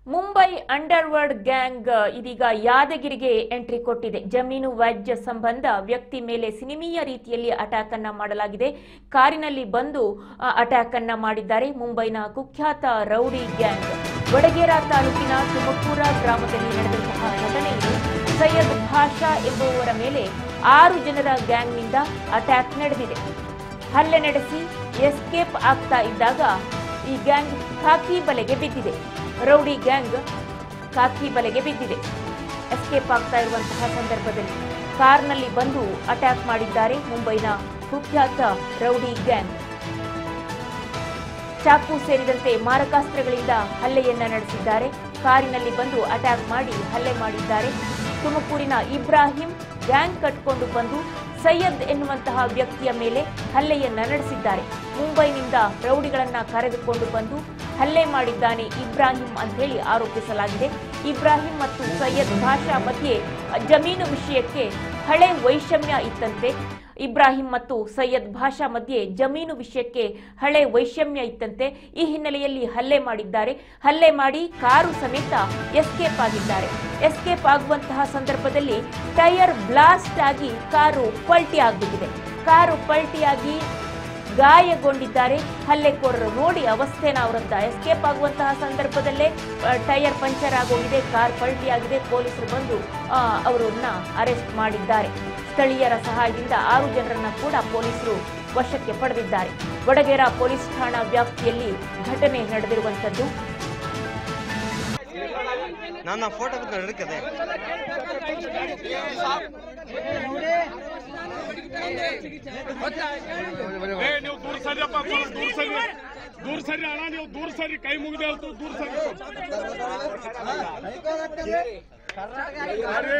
Mumbai underworld gang ಇದೀಗ ಯಾದಗಿರಿಗೆ entry ಕೊಟ್ಟಿದೆ. ಜಮೀನು ವ್ಯಾಜ್ಯ ಸಂಬಂಧ ವ್ಯಕ್ತಿ ಮೇಲೆ ಸಿನಿಮೀಯ ರೀತಿಯಲ್ಲಿ ಅಟ್ಯಾಕ್ ಅನ್ನ ಮಾಡಲಾಗಿದೆ. ಕಾರಿನಲ್ಲಿ ಬಂದು ಅಟ್ಯಾಕ್ ಅನ್ನ ಮಾಡಿದ್ದಾರೆ. ಮುಂಬೈನ ಕುಖ್ಯಾತ ರೌಡಿ ಗ್ಯಾಂಗ್ ವಡಗೇರಾ ತಾಲೂಕಿನ ತುಮಕೂರ ಗ್ರಾಮದಲ್ಲಿ ನಡೆದಂತಹ ಘಟನೆ ಇದು. ಸೈಯದ್ ಭಾಷಾ ಎಂಬುವವರ ಮೇಲೆ 6 ಜನರ ಗ್ಯಾಂಗ್ನಿಂದ ಅಟ್ಯಾಕ್ ನಡೆದಿದೆ. ಹಲ್ಲೆ ನಡೆಸಿ ಎಸ್ಕೇಪ್ ಆಗ್ತಾ ಇದ್ದಾಗ ಈ ಗ್ಯಾಂಗ್ ಖಾಕಿ ಬಲೆಗೆ ಬಿದ್ದಿದೆ. ರೌಡಿ ಗ್ಯಾಂಗ್ ಖಾಕಿ ಬಲೆಗೆ ಬಿದ್ದಿದೆ. ಎಸ್ಕೇಪ್ ಆಗ್ತಾ ಇರುವಂತಹ ಸಂದರ್ಭದಲ್ಲಿ ಕಾರ್ನಲ್ಲಿ ಬಂದು ಅಟ್ಯಾಕ್ ಮಾಡಿದ್ದಾರೆ ಮುಂಬೈನ ಕುಖ್ಯಾತ ರೌಡಿ ಗ್ಯಾಂಗ್. ಚಾಕು ಸೇರಿದಂತೆ ಮಾರಕಾಸ್ತ್ರಗಳಿಂದ ಹಲ್ಲೆಯನ್ನ ನಡೆಸಿದ್ದಾರೆ. ಕಾರಿನಲ್ಲಿ ಬಂದು ಅಟ್ಯಾಕ್ ಮಾಡಿ ಹಲ್ಲೆ ಮಾಡಿದ್ದಾರೆ. ತುಮಕೂರಿನ ಇಬ್ರಾಹಿಂ ಗ್ಯಾಂಗ್ ಕಟ್ಕೊಂಡು ಬಂದು ಸೈಯದ್ ಎನ್ನುವಂತಹ ವ್ಯಕ್ತಿಯ ಮೇಲೆ ಹಲ್ಲೆಯನ್ನ ನಡೆಸಿದ್ದಾರೆ. ಮುಂಬೈನಿಂದ ರೌಡಿಗಳನ್ನ ಕರೆದುಕೊಂಡು ಬಂದು ಹಲ್ಲೆ ಮಾಡಿದ್ದಾನೆ ಇಬ್ರಾಹಿಂ ಅಂತ ಹೇಳಿ ಆರೋಪಿಸಲಾಗಿದೆ. ಇಬ್ರಾಹಿಂ ಮತ್ತು ಸೈಯದ್ ಭಾಷಾ ಮಧ್ಯೆ ಜಮೀನು ವಿಷಯಕ್ಕೆ ಹಳೆ ವೈಷಮ್ಯ ಇತ್ತಂತೆ. ಇಬ್ರಾಹಿಂ ಮತ್ತು ಸೈಯದ್ ಭಾಷಾ ಮಧ್ಯೆ ಜಮೀನು ವಿಷಯಕ್ಕೆ ಹಳೆ ವೈಷಮ್ಯ ಇತ್ತಂತೆ. ಈ ಹಿನ್ನೆಲೆಯಲ್ಲಿ ಹಲ್ಲೆ ಮಾಡಿದ್ದಾರೆ. ಹಲ್ಲೆ ಮಾಡಿ ಕಾರು ಸಮೇತ ಎಸ್ಕೇಪ್ ಆಗಿದ್ದಾರೆ. ಎಸ್ಕೇಪ್ ಆಗುವಂತಹ ಸಂದರ್ಭದಲ್ಲಿ ಟೈರ್ ಬ್ಲಾಸ್ಟ್ ಆಗಿ ಕಾರು ಪಲ್ಟಿ ಆಗಿಬಿಟ್ಟಿದೆ. ಕಾರು ಪಲ್ಟಿಯಾಗಿ ಗಾಯಗೊಂಡಿದ್ದಾರೆ ಹಲ್ಲೆಕೋರರು. ನೋಡಿ ಅವಸ್ಥೆನ ಅವರದ್ದ. ಎಸ್ಕೇಪ್ ಆಗುವಂತಹ ಸಂದರ್ಭದಲ್ಲೇ ಟೈರ್ ಪಂಚರ್ ಆಗೋಗಿದೆ, ಕಾರ್ ಪಲ್ಟಿ ಆಗಿದೆ. ಪೊಲೀಸರು ಬಂದು ಅವರನ್ನ ಅರೆಸ್ಟ್ ಮಾಡಿದ್ದಾರೆ. ಸ್ಥಳೀಯರ ಸಹಾಯದಿಂದ 6 ಜನರನ್ನ ಕೂಡ ಪೊಲೀಸರು ವಶಕ್ಕೆ ಪಡೆದಿದ್ದಾರೆ. ವಡಗೇರಾ ಪೊಲೀಸ್ ಠಾಣಾ ವ್ಯಾಪ್ತಿಯಲ್ಲಿ ಘಟನೆ ನಡೆದಿರುವಂತದ್ದು. ನನ್ನ ಫೋಟೋ ನಡಕದೆ ನೀವು ದೂರ ಸರಿಯಪ್ಪ, ದೂರ ಸರಿ ಅಣ್ಣ, ನೀವು ದೂರ ಸರಿ, ಕೈ ಮುಗಿದೆ ಅಂತ ದೂರ ಸರಿ. अरे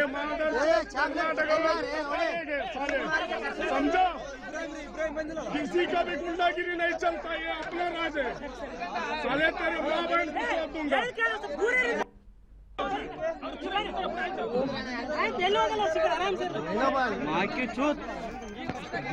समझो, किसी का भी गुंडागिरी नहीं चलता, ये अपना राज है। साले तेरे माँ बहन को दूंगा। माँ की चूत सर,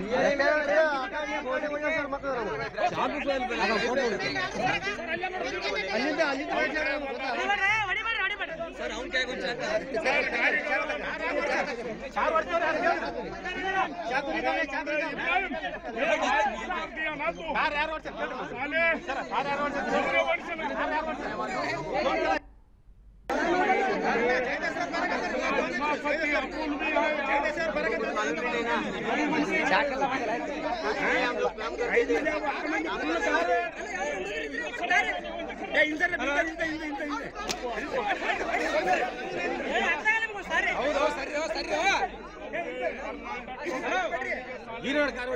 क्या कुछ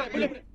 कन्नड़